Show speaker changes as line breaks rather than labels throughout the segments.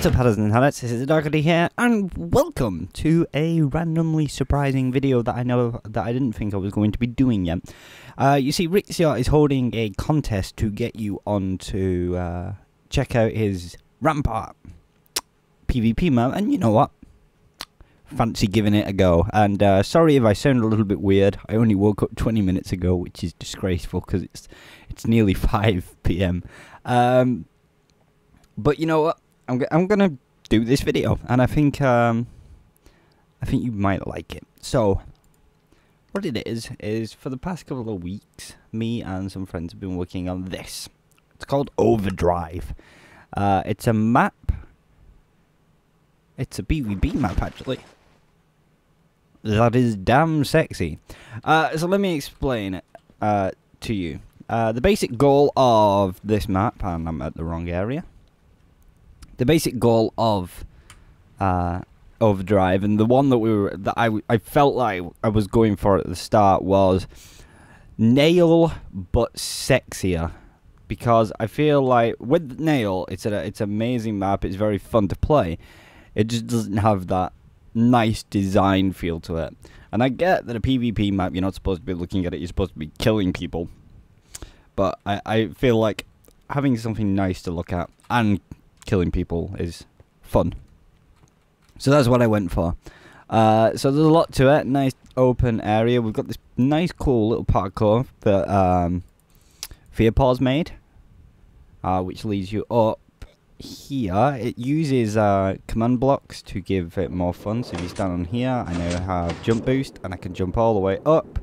What's up, Hatters and Hatters? This is TheDarkHatty here, and welcome to a randomly surprising video that I know that I didn't think I was going to be doing yet. You see, Rixia is holding a contest to get you on to check out his Rampart PvP map, and you know what? Fancy giving it a go. And sorry if I sound a little bit weird. I only woke up 20 minutes ago, which is disgraceful because it's nearly 5 PM. But you know what? I'm gonna do this video, and I think you might like it. So, what it is for the past couple of weeks, me and some friends have been working on this. It's called Overdrive. It's a map. It's a PvP map, actually. That is damn sexy. So let me explain it to you. The basic goal of this map, and I'm at the wrong area. The basic goal of Overdrive, and the one that I felt like I was going for at the start, was nail but sexier, because I feel like with nail it's an amazing map. It's very fun to play. It just doesn't have that nice design feel to it. And I get that a PvP map, you're not supposed to be looking at it, you're supposed to be killing people. But I feel like having something nice to look at and killing people is fun. So that's what I went for. So there's a lot to it. Nice open area. We've got this nice cool little parkour that Fearpaw's made, which leads you up here. It uses command blocks to give it more fun. So if you stand on here, I now have jump boost, and I can jump all the way up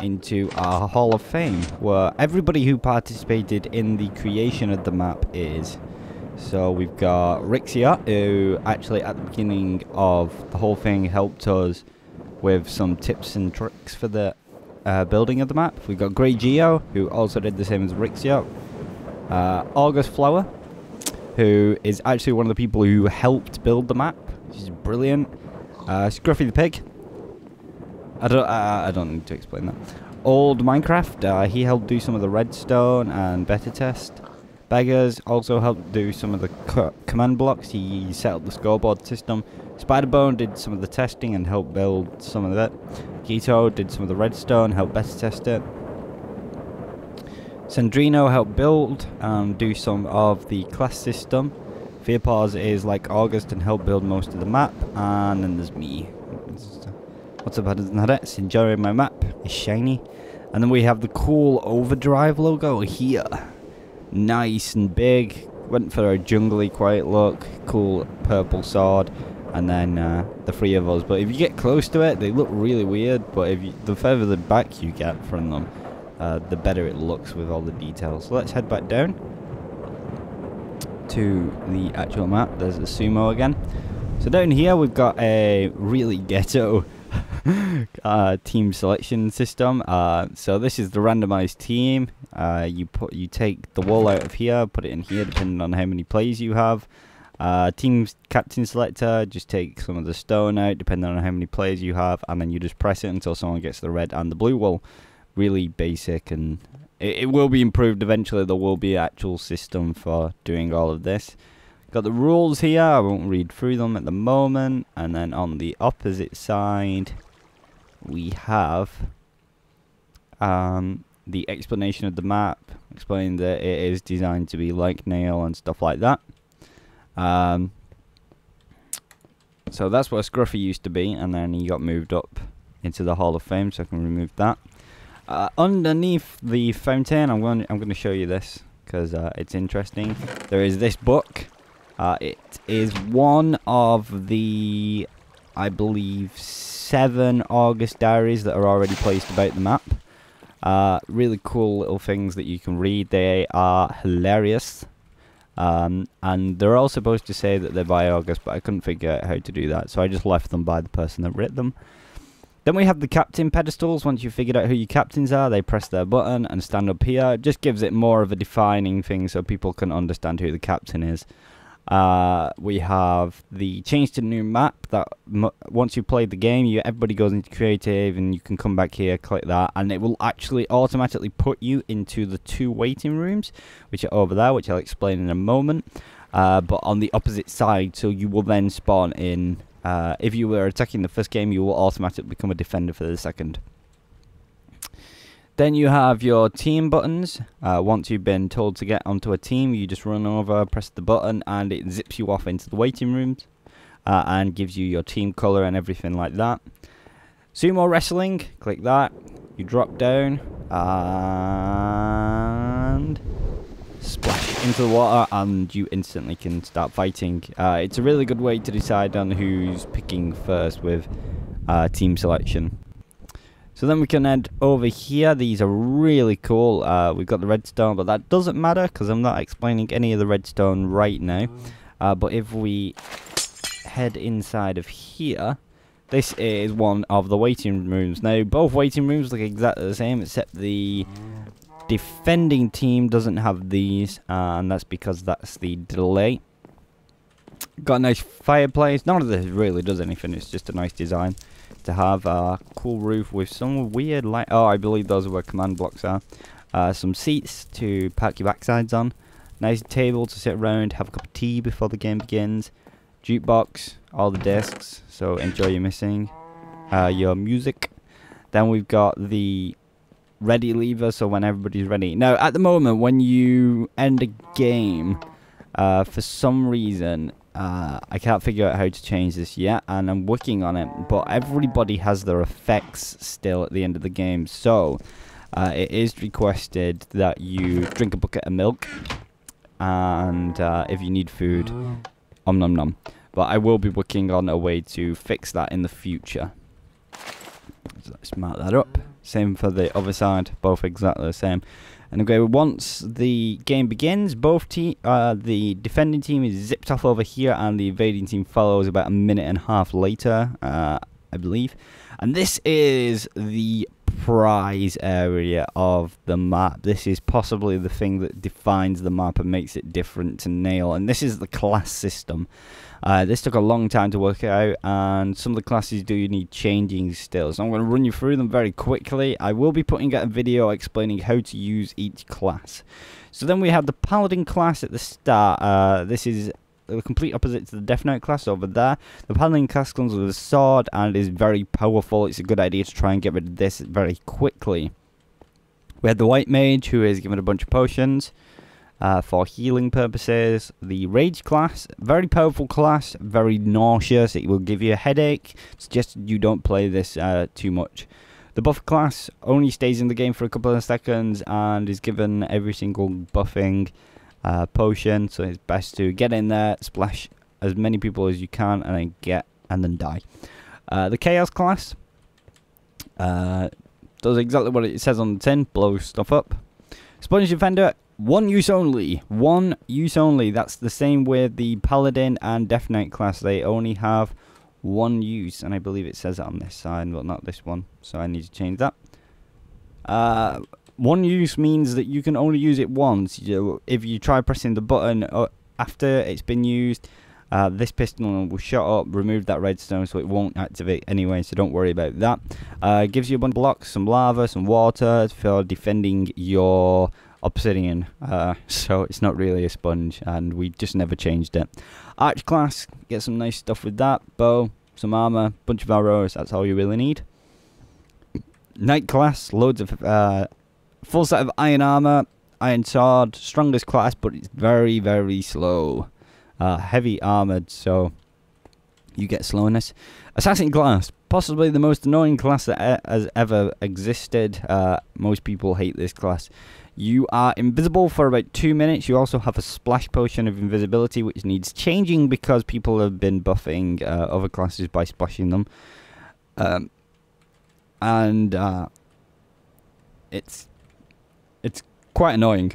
into our Hall of Fame, where everybody who participated in the creation of the map is. So we've got Rixia, who actually at the beginning of the whole thing helped us with some tips and tricks for the building of the map. We've got Grey Geo, who also did the same as Rixia. August Flower, who is actually one of the people who helped build the map, which is brilliant. Scruffy the Pig. I don't need to explain that. Old Minecraft, he helped do some of the redstone and beta test. Beggars also helped do some of the command blocks. He set up the scoreboard system. Spiderbone did some of the testing and helped build some of it. Gito did some of the redstone, helped beta test it. Sandrino helped build and do some of the class system. Fearpaws is like August and helped build most of the map. And then there's me. What's up, Hatters and Hatters? Enjoying my map. It's shiny. And then we have the cool Overdrive logo here. Nice and big. Went for a jungly quiet look. Cool purple sword. And then the three of us. But if you get close to it, they look really weird. But the further back you get from them, the better it looks with all the details. So let's head back down to the actual map. There's the sumo again. So down here we've got a really ghetto team selection system. So this is the randomized team. You take the wall out of here, put it in here, depending on how many players you have. Team captain selector, just take some of the stone out, depending on how many players you have, and then you just press it until someone gets the red and the blue wall. Really basic, and it will be improved eventually. There will be an actual system for doing all of this. Got the rules here. I won't read through them at the moment. And then on the opposite side, we have the explanation of the map, explaining that it is designed to be like nail and stuff like that. So that's where Scruffy used to be, and then he got moved up into the Hall of Fame, so I can remove that. Underneath the fountain, I'm going to show you this because it's interesting. There is this book. It is one of the, I believe, 7 August diaries that are already placed about the map. Really cool little things that you can read. They are hilarious. And they're all supposed to say that they're by August, but I couldn't figure out how to do that, so I just left them by the person that wrote them. Then we have the captain pedestals. Once you've figured out who your captains are, they press their button and stand up here. It just gives it more of a defining thing so people can understand who the captain is. We have the change to new map that once you play the game, everybody goes into creative and you can come back here, click that, and it will actually automatically put you into the 2 waiting rooms, which are over there, which I'll explain in a moment. but on the opposite side. So you will then spawn in. If you were attacking the first game, you will automatically become a defender for the second. Then you have your team buttons. Once you've been told to get onto a team, you just run over, press the button, and it zips you off into the waiting rooms and gives you your team color and everything like that. Sumo wrestling, click that. You drop down and splash into the water, and you instantly can start fighting. It's a really good way to decide on who's picking first with team selection. So then we can head over here. These are really cool. We've got the redstone, but that doesn't matter because I'm not explaining any of the redstone right now. But if we head inside of here, this is one of the waiting rooms. Now, both waiting rooms look exactly the same, except the defending team doesn't have these, and that's because that's the delay. Got a nice fireplace. None of this really does anything. It's just a nice design to have. A cool roof with some weird light. Oh, I believe those are where command blocks are. Some seats to park your backsides on. Nice table to sit around, have a cup of tea before the game begins. Jukebox, all the discs, so enjoy your your music. Then we've got the ready lever, so when everybody's ready. Now, at the moment, when you end a game, for some reason, I can't figure out how to change this yet, and I'm working on it, but everybody has their effects still at the end of the game, so it is requested that you drink a bucket of milk, and if you need food, om nom nom. But I will be working on a way to fix that in the future. So let's mark that up. Same for the other side, both exactly the same. And okay, once the game begins, the defending team is zipped off over here, and the invading team follows about a minute and a half later, I believe. And this is the prize area of the map. This is possibly the thing that defines the map and makes it different to Nail. And this is the class system. This took a long time to work out, and some of the classes do need changing still. So I'm going to run you through them very quickly. I will be putting out a video explaining how to use each class. So then we have the Paladin class at the start. This is the complete opposite to the Death Knight class over there. The Paladin class comes with a sword and is very powerful. It's a good idea to try and get rid of this very quickly. We have the White Mage, who is given a bunch of potions for healing purposes. The Rage class, very powerful class, very nauseous. It will give you a headache. Suggest you don't play this too much. The Buff class only stays in the game for a couple of seconds and is given every single buffing potion, so it's best to get in there, splash as many people as you can, and then die. The Chaos class does exactly what it says on the tin, blows stuff up. Sponge Defender, one use only. One use only. That's the same with the Paladin and Death Knight class. They only have one use, and I believe it says it on this side, but not this one, so I need to change that. One use means that you can only use it once. If you try pressing the button after it's been used, this piston will shut up, remove that redstone, so it won't activate anyway, so don't worry about that. Gives you a bunch of blocks, some lava, some water for defending your obsidian, so it's not really a sponge, and we just never changed it. Arch class, get some nice stuff with that. Bow, some armor, bunch of arrows, that's all you really need. Knight class, loads of full set of iron armor, iron sword, strongest class, but it's very, very slow. Heavy armored, so you get slowness. Assassin class, possibly the most annoying class that has ever existed. Most people hate this class. You are invisible for about 2 minutes. You also have a splash potion of invisibility, which needs changing because people have been buffing other classes by splashing them. It's quite annoying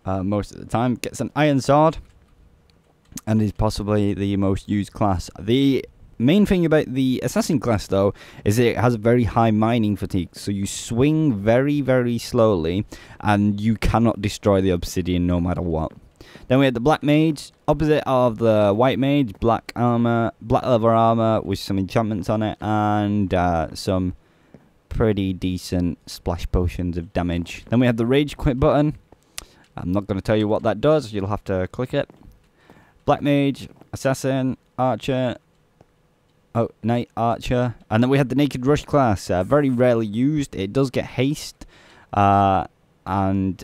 most of the time. Gets an iron sword and is possibly the most used class. The main thing about the assassin class, though, is it has very high mining fatigue, so you swing very, very slowly, and you cannot destroy the obsidian no matter what. Then we have the black mage, opposite of the white mage, black armor, black leather armor with some enchantments on it, and some pretty decent splash potions of damage. Then we have the rage quit button. I'm not going to tell you what that does, you'll have to click it. Black Mage, Assassin, Archer, oh, Knight, Archer, and then we had the Naked Rush class. Very rarely used. It does get haste and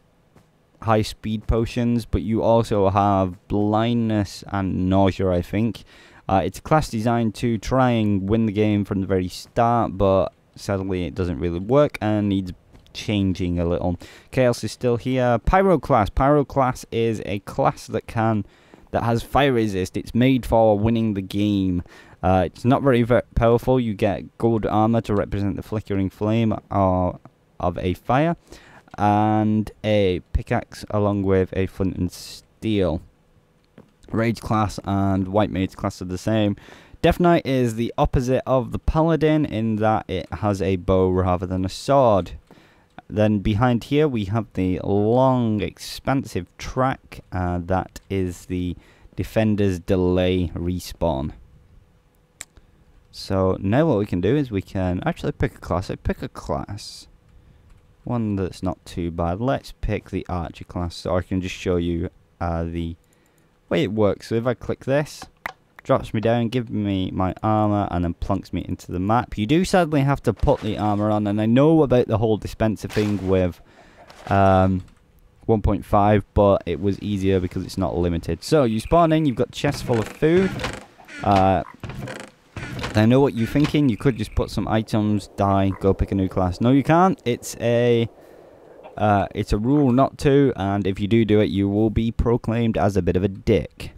high speed potions, but you also have blindness and nausea, I think. It's a class designed to try and win the game from the very start, but sadly it doesn't really work and needs changing a little. Chaos is still here. Pyro class. Pyro class is a class that has fire resist. It's made for winning the game. It's not very powerful. You get gold armor to represent the flickering flame of a fire, and a pickaxe along with a flint and steel. Rage class and White Mage class are the same. Death Knight is the opposite of the Paladin in that it has a bow rather than a sword. Then behind here we have the long expansive track, that is the Defender's Delay respawn. So now what we can do is we can actually pick a class. I pick a class, one that's not too bad. Let's pick the Archer class so I can just show you the way it works. So if I click this, drops me down, gives me my armor, and then plunks me into the map. You do sadly have to put the armor on, and I know about the whole dispenser thing with 1.5, but it was easier because it's not limited. So you spawn in, you've got chests full of food. I know what you're thinking. You could just put some items, die, go pick a new class. No, you can't. It's a rule not to, and if you do it, you will be proclaimed as a bit of a dick.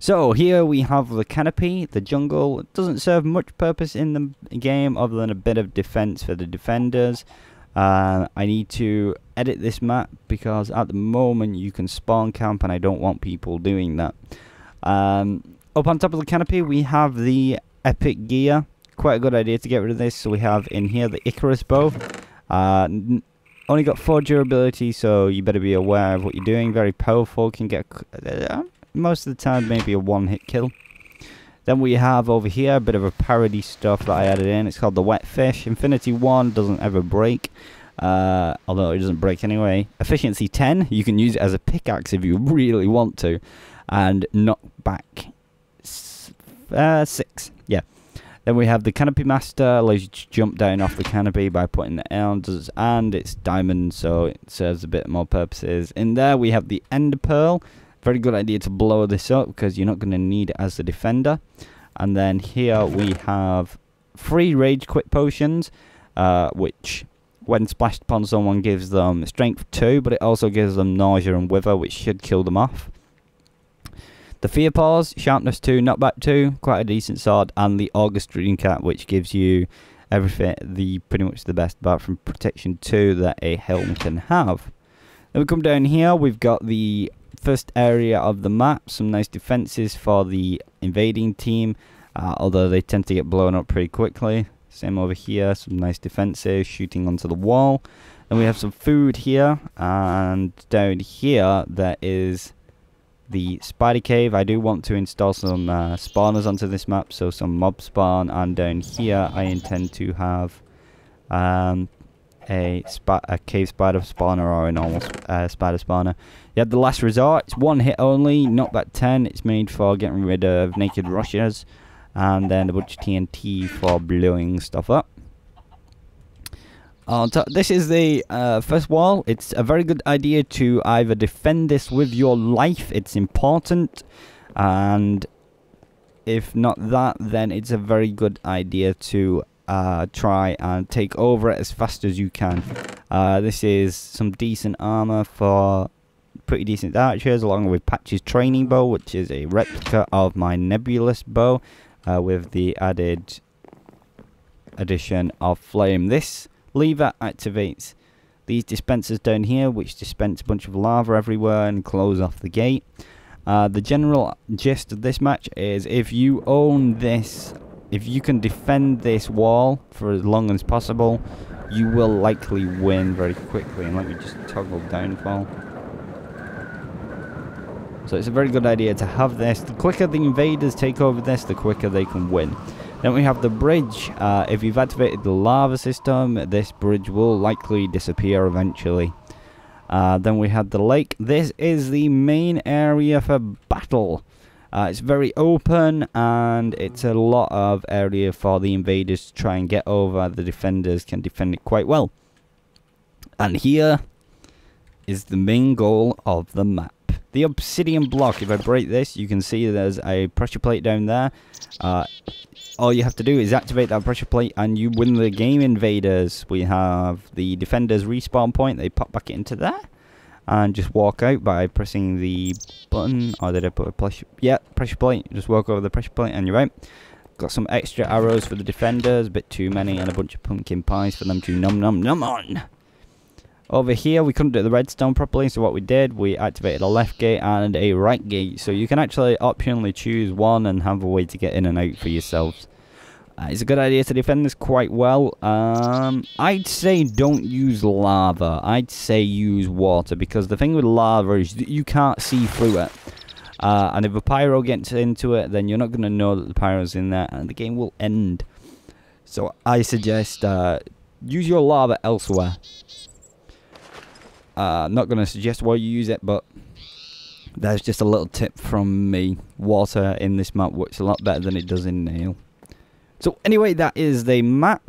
So here we have the canopy, the jungle. It doesn't serve much purpose in the game other than a bit of defense for the defenders. I need to edit this map because at the moment you can spawn camp and I don't want people doing that. Up on top of the canopy we have the epic gear. Quite a good idea to get rid of this. So we have in here the Icarus bow. Only got 4 durability, so you better be aware of what you're doing. Very powerful, can get most of the time maybe a one-hit kill. Then we have over here a bit of a parody stuff that I added in. It's called the Wet Fish. Infinity 1 doesn't ever break, although it doesn't break anyway. Efficiency 10, you can use it as a pickaxe if you really want to. And knockback 6, yeah. Then we have the Canopy Master, allows you to jump down off the canopy by putting the elms, and it's diamond, so it serves a bit more purposes. In there we have the Ender Pearl. Very good idea to blow this up because you're not going to need it as the defender. And then here we have 3 rage quit potions, which when splashed upon someone gives them strength 2, but it also gives them nausea and wither, which should kill them off. The Fear Paws, sharpness 2, knockback 2, quite a decent sword, and the August Dreamcat, which gives you everything, pretty much the best apart from protection 2 that a helm can have. Then we come down here, we've got the first area of the map, some nice defenses for the invading team, although they tend to get blown up pretty quickly. Same over here, some nice defenses, shooting onto the wall. Then we have some food here, and down here there is the spider cave. I do want to install some spawners onto this map, so some mob spawn, and down here I intend to have a cave spider spawner or a normal spider spawner. You have the Last Resort. It's 1 hit only, knockback 10. It's made for getting rid of naked rushers, and then a bunch of TNT for blowing stuff up. This is the first wall. It's a very good idea to either defend this with your life. It's important, and if not that, then it's a very good idea to try and take over it as fast as you can. This is some decent armor for pretty decent archers, along with Patch's training bow, which is a replica of my Nebulous bow, with the added addition of flame. This lever activates these dispensers down here, which dispense a bunch of lava everywhere and close off the gate. The general gist of this match is if you own this, if you can defend this wall for as long as possible, you will likely win very quickly. And let me just toggle downfall. So it's a very good idea to have this. The quicker the invaders take over this, the quicker they can win. Then we have the bridge. If you've activated the lava system, this bridge will likely disappear eventually. Then we have the lake. This is the main area for battle. It's very open, and it's a lot of area for the invaders to try and get over. The defenders can defend it quite well. And here is the main goal of the map. The obsidian block, if I break this, you can see there's a pressure plate down there. All you have to do is activate that pressure plate and you win the game, invaders. We have the defenders respawn point. They pop back into there. And just walk out by pressing the button. Or did I put a pressure? Yeah, pressure plate. Just walk over the pressure plate and you're out. Got some extra arrows for the defenders. A bit too many, and a bunch of pumpkin pies for them to nom nom nom on. Over here, we couldn't do the redstone properly, so what we did, we activated a left gate and a right gate. So you can actually optionally choose one and have a way to get in and out for yourselves. It's a good idea to defend this quite well. I'd say don't use lava. I'd say use water, because the thing with lava is that you can't see through it. And if a pyro gets into it, then you're not going to know that the pyro's in there, and the game will end. So I suggest use your lava elsewhere. I'm not going to suggest why you use it, but there's just a little tip from me. Water in this map works a lot better than it does in Nail. So anyway, that is the map.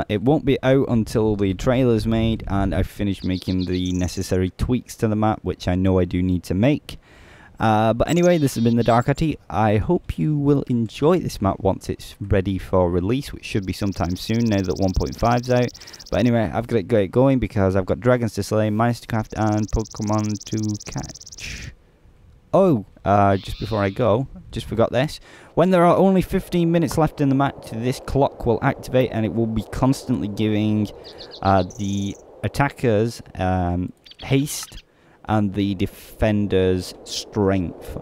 It won't be out until the trailer's made and I've finished making the necessary tweaks to the map, which I know I do need to make. But anyway, this has been the TheDarkHatty. I hope you will enjoy this map once it's ready for release, which should be sometime soon now that 1.5's out. But anyway, I've got to get going because I've got dragons to slay, mines to craft, and Pokemon to catch. Oh, just before I go, just forgot this. When there are only 15 minutes left in the match, this clock will activate and it will be constantly giving the attackers haste and the defenders strength.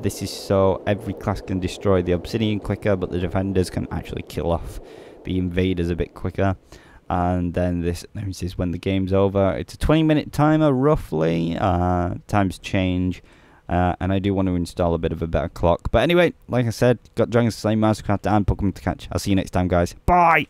This is so every class can destroy the obsidian quicker, but the defenders can actually kill off the invaders a bit quicker. And then this announces when the game's over. It's a 20-minute timer roughly. Times change. And I do want to install a bit of a better clock. But anyway, like I said, got dragons to slay, Mastercraft, and Pokemon to catch. I'll see you next time, guys. Bye!